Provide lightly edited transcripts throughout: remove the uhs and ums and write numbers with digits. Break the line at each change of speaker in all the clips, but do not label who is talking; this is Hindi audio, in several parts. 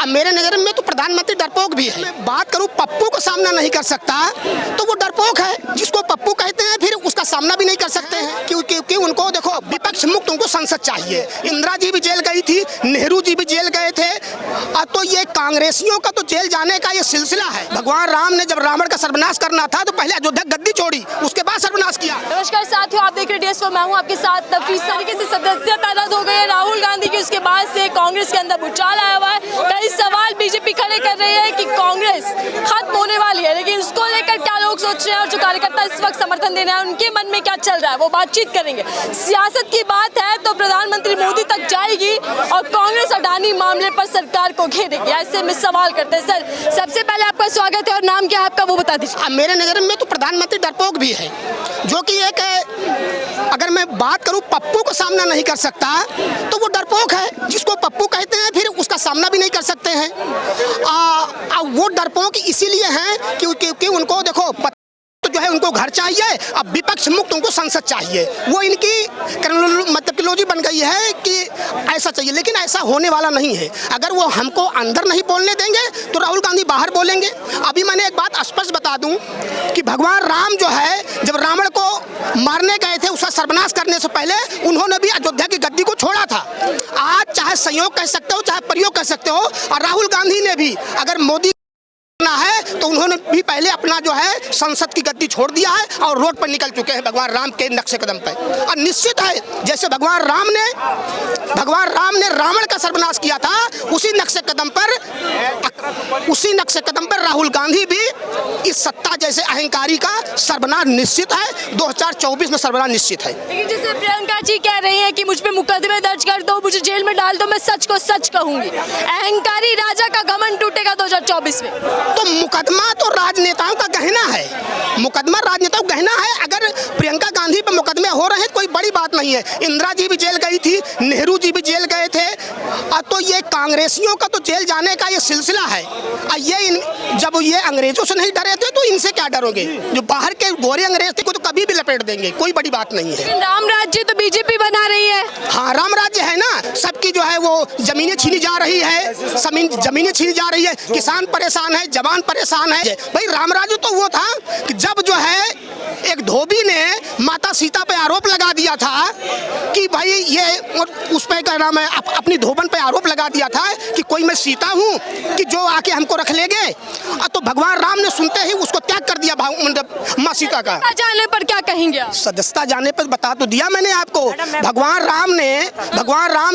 अब मेरे नजर में तो प्रधानमंत्री डरपोक भी है। मैं बात करूं पप्पू को सामना नहीं कर सकता तो वो डरपोक है। जिसको पप्पू कहते हैं फिर उसका सामना भी नहीं कर सकते हैं क्योंकि उनको देखो विपक्ष मुक्त उनको संसद चाहिए। इंदिरा जी भी जेल गई थी, नेहरू जी भी जेल गए थे। तो ये कांग्रेसियों का तो जेल जाने का ये सिलसिला है। भगवान राम ने जब रावण का सर्वनाश करना था तो पहले अयोध्या गद्दी छोड़ी, उसके बाद सर्वनाश किया।
नमस्कार साथियों, आप देख रहे हैं मैं हूं आपके साथ। नफीस तरीके से सदस्यता रद्द हो गई है राहुल गांधी की, उसके बाद से कांग्रेस के अंदर भूचाल आया हुआ है। कई सवाल बीजेपी खड़े कर रही है कि कांग्रेस खत्म होने वाली है, लेकिन उसको लेकर क्या लोग सोच रहे हैं और जो कार्यकर्ता इस वक्त समर्थन दे रहे हैं उनके मन में क्या चल रहा है वो बातचीत करेंगे। सियासत की बात है तो प्रधानमंत्री मोदी तक जाएगी और कांग्रेस अडानी मामले पर सरकार को घेरेगी, ऐसे में सवाल करते हैं। सर, सबसे पहले आपका स्वागत है और नाम क्या है आपका वो बता दीजिए।
मेरे नजर में तो प्रधानमंत्री डरपोक भी है, जो कि एक अगर मैं बात करूं पप्पू को सामना नहीं कर सकता तो वो डरपोक है। जिसको पप्पू कहते हैं फिर उसका सामना भी नहीं कर सकते हैं। वो डरपोक इसीलिए हैं क्योंकि उनको देखो तो जो है उनको घर चाहिए, अब विपक्ष मुक्त उनको संसद चाहिए। वो इनकी मतलब लॉजिक बन गई है कि ऐसा चाहिए, लेकिन ऐसा होने वाला नहीं है। अगर वो हमको अंदर नहीं बोलने देंगे तो राहुल गांधी बाहर बोलेंगे। अभी मैंने एक बात स्पष्ट बता दूं कि भगवान राम जो है जब रावण को मारने गए थे, उसका सर्वनाश करने से पहले उन्होंने भी अयोध्या की गद्दी को छोड़ा था। आज चाहे संयोग कह सकते हो चाहे प्रयोग कह सकते हो, और राहुल गांधी ने भी अगर मोदी है तो उन्होंने भी पहले अपना जो है संसद की गद्दी छोड़ दिया है और रोड पर निकल चुके हैं भगवान राम के नक्शे कदम पर। और निश्चित है जैसे भगवान राम ने रावण का सर्वनाश किया था, उसी नक्शे कदम पर राहुल गांधी भी इस सत्ता जैसे अहंकारी का सर्वनाश निश्चित है। 2024 में सर्वनाश निश्चित है।
लेकिन जैसे प्रियंका जी कह रही हैं कि मुझ पे मुकदमे दर्ज कर दो, मुझे जेल में डाल दो, मैं सच को सच कहूंगी। अहंकारी राजा का घमंड टूटेगा 2024 में।
तो मुकदमा तो राजनेताओं का गहना है, मुकदमा राजनेताओं का गहना है। अगर प्रियंका गांधी पर मुकदमे हो रहे हैं कोई बड़ी बात नहीं है। इंदिरा जी भी जेल गई थी, नेहरू जी भी जेल गए थे। तो ये कांग्रेसियों का तो जेल जाने का ये सिलसिला है। जब ये अंग्रेजों से नहीं डरे थे तो इनसे क्या डरोगे? जो बाहर के गोरे अंग्रेज थे को तो कभी भी लपेट देंगे, कोई बड़ी बात नहीं है।
राम राज्य तो बीजेपी बना रही है।
हाँ, राम राज्य है ना, सबकी जो है वो जमीनें छीनी जा रही है, जमीनें छीनी जा रही है, किसान परेशान है, जवान परेशान है। भाई राम राज्य तो वो था कि जब जो है एक धोबी ने माता सीता पे आरोप लगा दिया था कि भाई ये उस पे क्या नाम है अपनी धोबन पे आरोप लगा दिया था कि कोई मैं सीता हूँ कि जो आके हमको रख लेंगे। तो भगवान राम ने सुनते ही उसको त्याग कर दिया माँ सीता का।
जाने पर क्या कहेंगे आप?
सदस्यता जाने पर बता तो दिया मैंने आपको। भगवान राम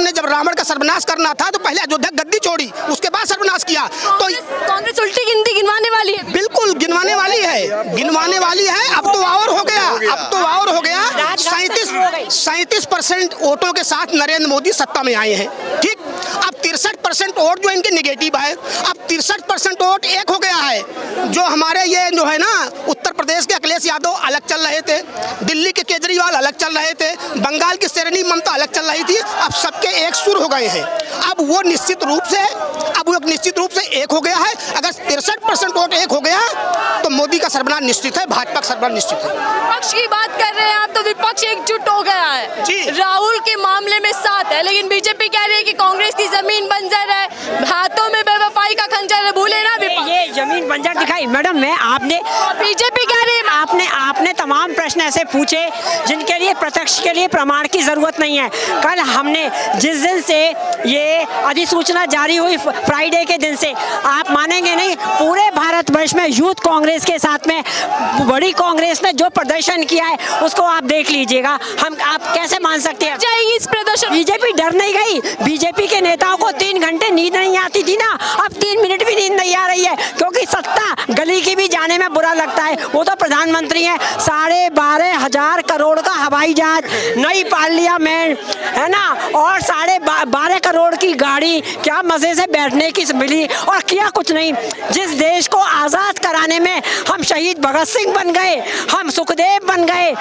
ने जब रावण का सर्वनाश करना था तो पहले अयोध्या गद्दी छोड़ी, उसके बाद सर्वनाश किया। तो
कांग्रेस उल्टी गिनती गिनवाने वाली है।
बिल्कुल गिनवाने वाली है। अब तो और हो गया। 37% वोटों के साथ नरेंद्र मोदी सत्ता में आए हैं। ठीक, अब 63% वोट जो इनके निगेटिव है, अब 63% वोट एक हो गया है। जो हमारे ये जो है ना उत्तर प्रदेश के अखिलेश यादव अलग चल रहे थे, दिल्ली के केजरीवाल अलग चल रहे थे, बंगाल की शेरनी ममता अलग चल रही थी, अब सबके एक सुर हो गए हैं। अब वो निश्चित रूप से एक हो गया है। अगर 63% वोट एक हो गया तो मोदी का सर्वनाश निश्चित है, भाजपा का सर्वनाश निश्चित है।
विपक्ष की बात कर रहे हैं आप तो विपक्ष एकजुट हो गया है
जी।
राहुल के मामले में साथ है, लेकिन बीजेपी कह रही है कि कांग्रेस की जमीन बंजर है, हाथों में बेवफाई का खंजर है। भूले ना
ये जमीन बंजर दिखाई मैडम।
बीजेपी कह रही है
आपने तमाम प्रश्न ऐसे पूछे जिनके लिए प्रत्यक्ष के लिए प्रमाण की जरूरत नहीं है। कल हमने जिस दिन से ये अधिसूचना जारी हुई फ्राइडे के दिन से, आप मानेंगे नहीं, पूरे भारतवर्ष में यूथ कांग्रेस के साथ में बड़ी कांग्रेस ने जो प्रदर्शन किया है उसको आप देख लीजिएगा। आप कैसे मान सकते हैं
जाएगी इस प्रदर्शन?
बीजेपी डर नहीं गई। बीजेपी के नेताओं को 3 घंटे नींद नहीं आती थी ना, अब 3 मिनट भी नींद नहीं आ रही है, क्योंकि सत्ता गली की भी जाने में बुरा लगता है। वो तो प्रधानमंत्री हैं, 12,500 करोड़ का हवाई जहाज, नई पार्लियामेंट है ना, और 12.5 करोड़ की गाड़ी, क्या मजे से बैठने की मिली, और किया कुछ नहीं। जिस देश को आजाद कराने में हम शहीद भगत सिंह बन गए, हम सुखदेव बन गए,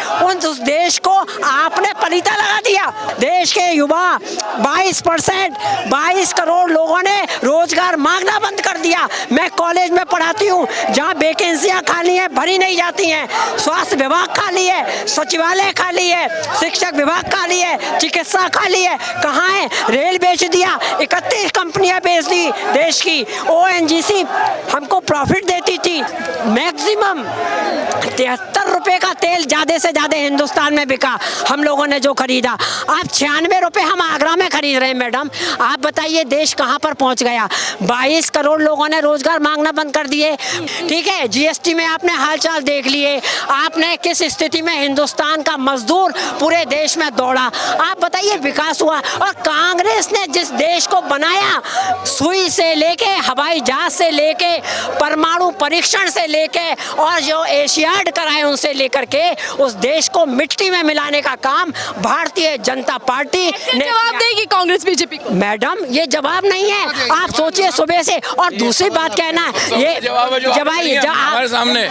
उस देश को आपने पलीता लगा दिया। देश के युवा 22 करोड़ लोगों ने रोजगार मांगना बंद कर दिया। दिया। मैं कॉलेज में पढ़ाती हूँ, जहाँ वैकेंसियाँ खाली हैं, भरी नहीं जाती हैं। स्वास्थ्य विभाग खाली है, सचिवालय खाली है, शिक्षक विभाग खाली है, चिकित्सा खाली है। कहाँ है? रेल बेच दिया, 31 कंपनियां बेच दी देश की। ONGC हमको प्रॉफिट देती थी, मैक्सिमम 73 रुपए का तेल ज्यादा से ज्यादा हिंदुस्तान में बिका, हम लोगों ने जो खरीदा। आप 96 रुपए हम आगरा में खरीद रहे हैं। मैडम आप बताइए देश कहाँ पर पहुंच गया। 22 करोड़ लोगों ने रोजगार मांगना बंद कर दिए। ठीक है, GST में आपने हालचाल देख लिए, आपने किस स्थिति में हिंदुस्तान का मजदूर पूरे देश में दौड़ा। आप बताइए विकास हुआ। और कांग्रेस ने जिस देश को बनाया, सुई से लेके हवाई जहाज से लेके परमाणु परीक्षण से लेके और जो एशियाड कराए उनसे लेकर के उस देश को मिट्टी में मिलाने का काम भारतीय जनता पार्टी ने
जवाब देगी कांग्रेस बीजेपी को।
मैडम ये जवाब नहीं है, आप सोचिए सुबह से। और दूसरी बात कहना है, ये
जवाब है जो हमारे सामने,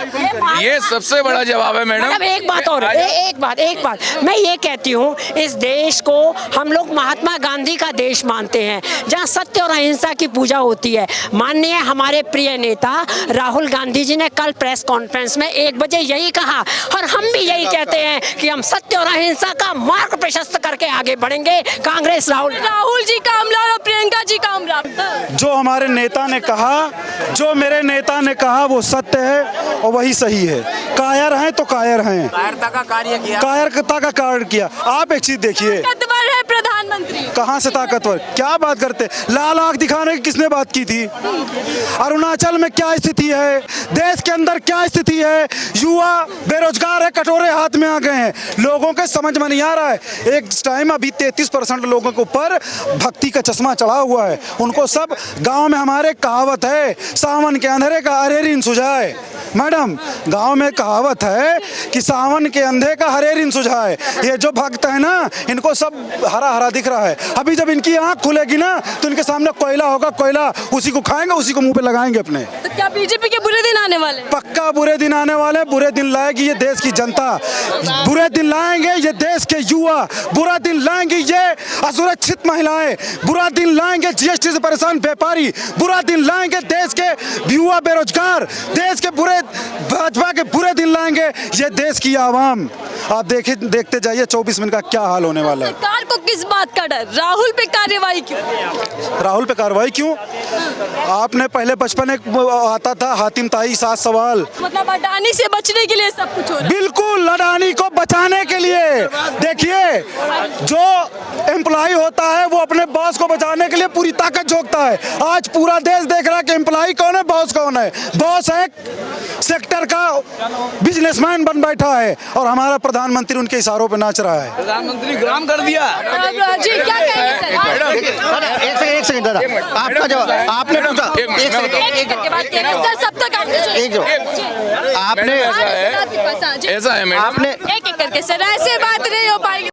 ये सबसे बड़ा जवाब है मैडम।
एक बात और, एक बात मैं ये कहती हूँ, इस देश को हम लोग महात्मा गांधी का देश मानते हैं, जहाँ सत्य और अहिंसा की पूजा होती है। माननीय हमारे प्रिय नेता राहुल गांधी जी ने कल प्रेस कॉन्फ्रेंस में 1 बजे यही कहा, और हम भी यही कहते हैं कि हम सत्य और अहिंसा का मार्ग प्रशस्त करके आगे बढ़ेंगे। कांग्रेस राहुल
जी का हमला और प्रियंका जी का हमला।
जो हमारे नेता ने कहा, जो मेरे नेता ने कहा वो सत्य है और वही सही है। कायर हैं तो कायर हैं, कायरता का कार्य किया। आप एक चीज देखिए,
ताकतवर है प्रधानमंत्री।
कहाँ से ताकतवर, क्या बात करते, लाल आंख दिखाने की किसने बात की थी? अरुणाचल में क्या स्थिति है, देश के अंदर क्या स्थिति है, युवा बेरोजगार है, कटोरे हाथ में आ गए हैं, लोगों के समझ में नहीं आ रहा है। एक टाइम अभी 33% लोगों के ऊपर भक्ति का चश्मा चढ़ा हुआ है। उनको सब गांव में हमारे कहावत है, सावन के अंधेरे का हरेरिन सुझाए। मैडम गांव में कहावत है कि सावन के अंधे का हरेरिन सुझाए। ये जो भक्त है ना, इनको सब हरा हरा दिख रहा है। अभी जब इनकी आंख खुलेगी ना तो इनके सामने कोयला होगा, कोयला उसी को खाएंगे, उसी को मुंह पे लगाएंगे अपने।
तो क्या बीजेपी के बुरे दिन आने वाले?
पक्का बुरे दिन आने वाले, बुरे दिन लाएगी ये देश की जनता, बुरे दिन लाएंगे ये देश के युवा, बुरा दिन लाएंगे ये असुरक्षित महिलाएं, बुरा दिन लाएंगे GST से परेशान व्यापारी, बुरा दिन लाएंगे देश के युवा बेरोजगार, देश के बुरे भाजपा के बुरे दिन लाएंगे ये देश की आवाम। आप देखते जाइए 24 मिनट का क्या हाल होने वाला है।
सरकार को किस बात का डर? राहुल पे कार्रवाई क्यों?
राहुल पे कार्रवाई क्यों? आपने पहले बचपन एक आता था हातिम ताई 7 सवाल,
मतलब अडानी से बचने के लिए सब कुछ हो रहा है।
बिल्कुल अडानी को बचाने के लिए। देखिए जो एम्प्लॉय होता है वो अपने बॉस को बचाने के लिए पूरी ताकत झोंकता है। आज पूरा देश देख रहा है कि एम्प्लॉय कौन है, बॉस कौन है। बॉस एक सेक्टर का बिजनेसमैन बन बैठा है और हमारा प्रधानमंत्री उनके इशारों पे नाच रहा है।
प्रधानमंत्री गुलाम कर दिया।
जी क्या कहेंगे सर?
एक सेकंड दादा, आपका जवाब आपने पूछा।
एक करके बात किया सर, सब तक
आपने
ऐसा है मैडम,
आपने
एक करके सर, ऐसे बात नहीं हो पाएगी।